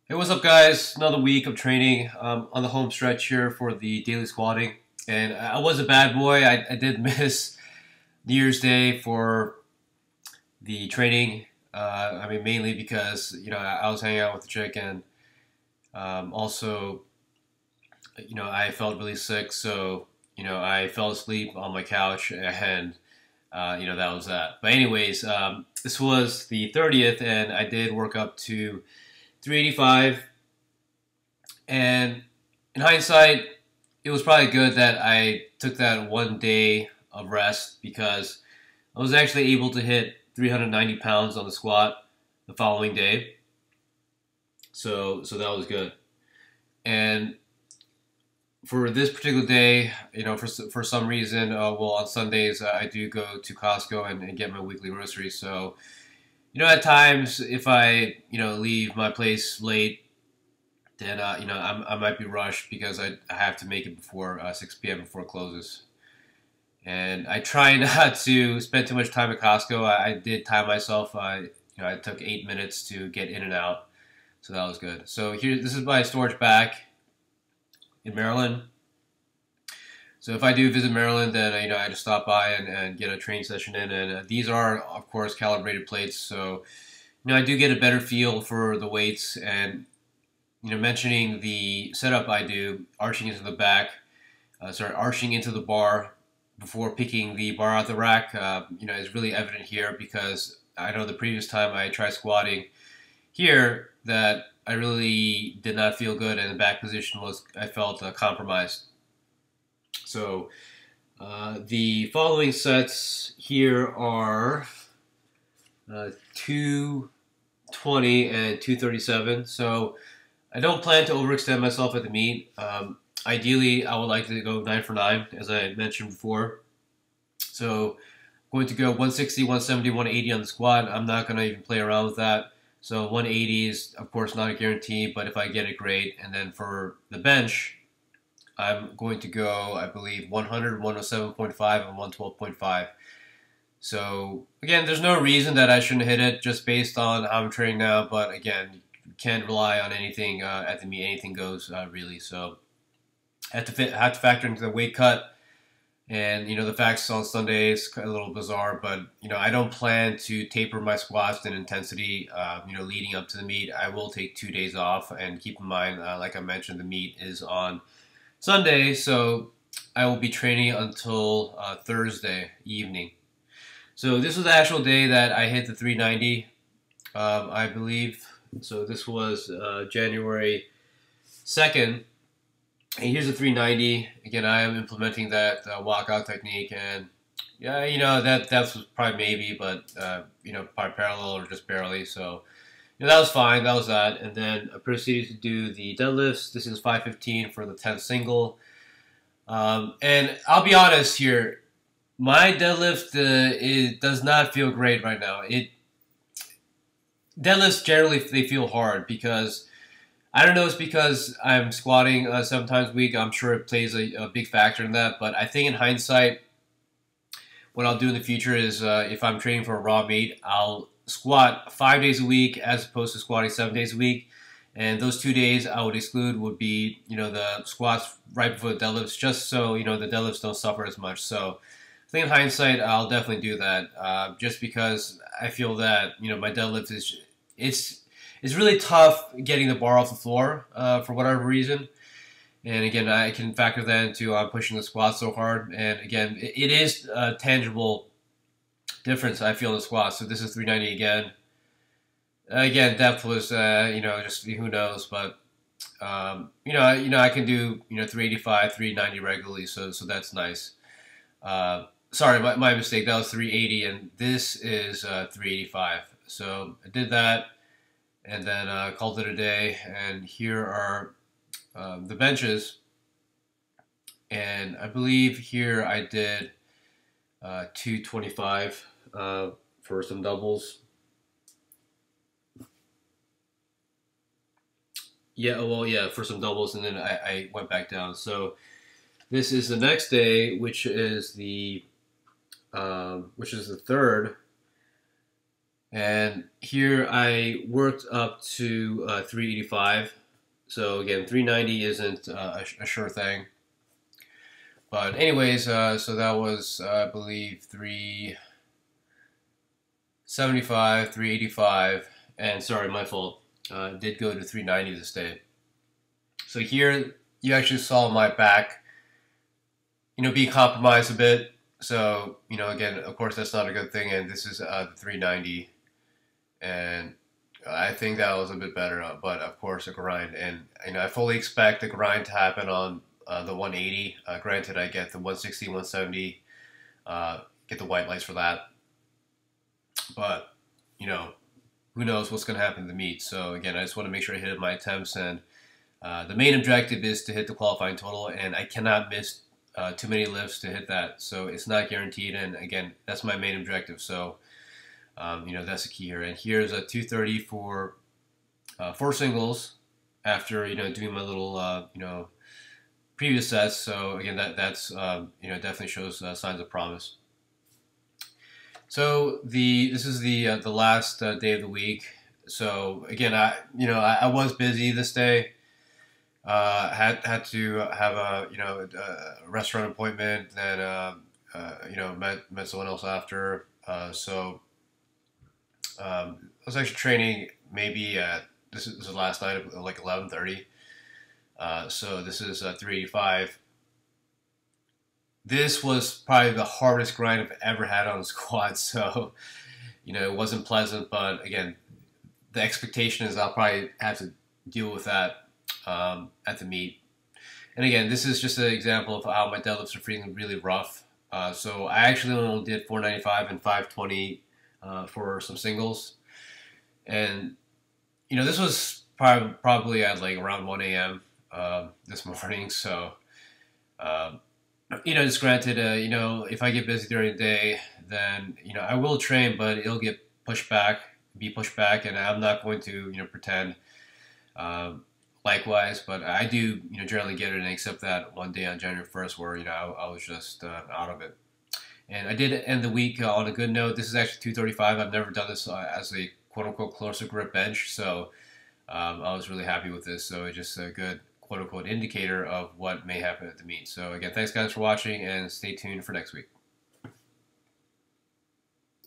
Hey, what's up, guys? Another week of training on the home stretch here for the daily squatting. And I was a bad boy. I did miss New Year's Day for the training. Mainly because, I was hanging out with the chick and also, I felt really sick. So, I fell asleep on my couch and, that was that. But anyways, this was the 30th and I did work up to 385. And in hindsight, it was probably good that I took that one day of rest because I was actually able to hit 390 pounds on the squat the following day. So that was good. And for this particular day, for some reason, on Sundays I do go to Costco and get my weekly groceries. So, at times if I leave my place late, then I might be rushed because I have to make it before 6 p.m. before it closes. And I try not to spend too much time at Costco. I did time myself. I took 8 minutes to get in and out, so that was good. So this is my storage back in Maryland. So if I do visit Maryland, then I just stop by and get a training session in. And these are, of course, calibrated plates. So I do get a better feel for the weights. And mentioning the setup I do, arching into the back, arching into the bar before picking the bar out the rack, is really evident here because I know the previous time I tried squatting here that I really did not feel good and the back position I felt compromised. So the following sets here are 220 and 237. So I don't plan to overextend myself at the meet. Ideally, I would like to go 9 for 9, as I mentioned before. So I'm going to go 160, 170, 180 on the squat. I'm not going to even play around with that. So 180 is, of course, not a guarantee, but if I get it, great. And then for the bench, I'm going to go, I believe, 100, 107.5, and 112.5. So, again, there's no reason that I shouldn't hit it just based on how I'm training now. But, again, you can't rely on anything at the meet. Anything goes, really. So, I have to factor into the weight cut. And, the facts on Sunday is a little bizarre. But, I don't plan to taper my squats in intensity, leading up to the meet. I will take 2 days off. And keep in mind, like I mentioned, the meet is on Sunday, so I will be training until Thursday evening. So this was the actual day that I hit the 390, I believe. So this was January 2nd. And here's the 390. Again, I am implementing that walkout technique, and yeah, that's probably maybe, but probably parallel or just barely. So that was fine. That was that. And then I proceeded to do the deadlifts. This is 515 for the 10th single. And I'll be honest here. My deadlift does not feel great right now. Deadlifts generally, they feel hard because I don't know. It's because I'm squatting 7 times a week. I'm sure it plays a big factor in that. But I think in hindsight, what I'll do in the future is if I'm training for a raw meet, I'll squat 5 days a week as opposed to squatting 7 days a week. And those 2 days I would exclude would be, the squats right before the deadlifts, just so, the deadlifts don't suffer as much. So I think in hindsight, I'll definitely do that just because I feel that, my deadlift it's really tough getting the bar off the floor for whatever reason. And again, I can factor that into pushing the squat so hard. And again, it is a tangible difference I feel in the squat. So this is 390 again. Again, depth was just who knows, but I can do 385, 390 regularly, so that's nice. Sorry, my mistake. That was 380, and this is 385. So I did that, and then called it a day. And here are the benches, and I believe here I did 225 for some doubles. Yeah, well, yeah, for some doubles, and then I went back down. So this is the next day, which is the third, And here I worked up to 385. So again, 390 isn't a sure thing. But anyways, so that was, I believe, 375, 385, and sorry, my fault. Did go to 390 this day. So here you actually saw my back, being compromised a bit. So, again, of course, that's not a good thing. And this is the 390. And I think that was a bit better, but of course, a grind. And, I fully expect the grind to happen on the 180. Granted, I get the 160, 170, get the white lights for that. But, who knows what's going to happen in the meet. So, again, I just want to make sure I hit my attempts. And the main objective is to hit the qualifying total. And I cannot miss too many lifts to hit that. So, it's not guaranteed. And, again, that's my main objective. So, that's the key here. And here's a 230 for 4 singles after, doing my little, previous sets. So again, that's definitely shows signs of promise. So this is the last day of the week. So again, I was busy this day. Had to have a restaurant appointment. Then met someone else after. So I was actually training maybe at this is the last night of like 11:30. So this is 385. This was probably the hardest grind I've ever had on the squat. So, it wasn't pleasant, but again, the expectation is I'll probably have to deal with that at the meet. And again, this is just an example of how my deadlifts are feeling really rough. So I actually only did 495 and 520 for some singles. And, this was probably at like around 1 a.m. This morning. So, just granted, if I get busy during the day, then, I will train, but it'll be pushed back, and I'm not going to, pretend likewise, but I do, generally get it, and accept that one day on January 1st where, I was just out of it. And I did end the week on a good note. This is actually 235. I've never done this as a quote-unquote closer grip bench, so I was really happy with this. So it's just a good quote-unquote indicator of what may happen at the meet. So again, thanks guys for watching, and stay tuned for next week.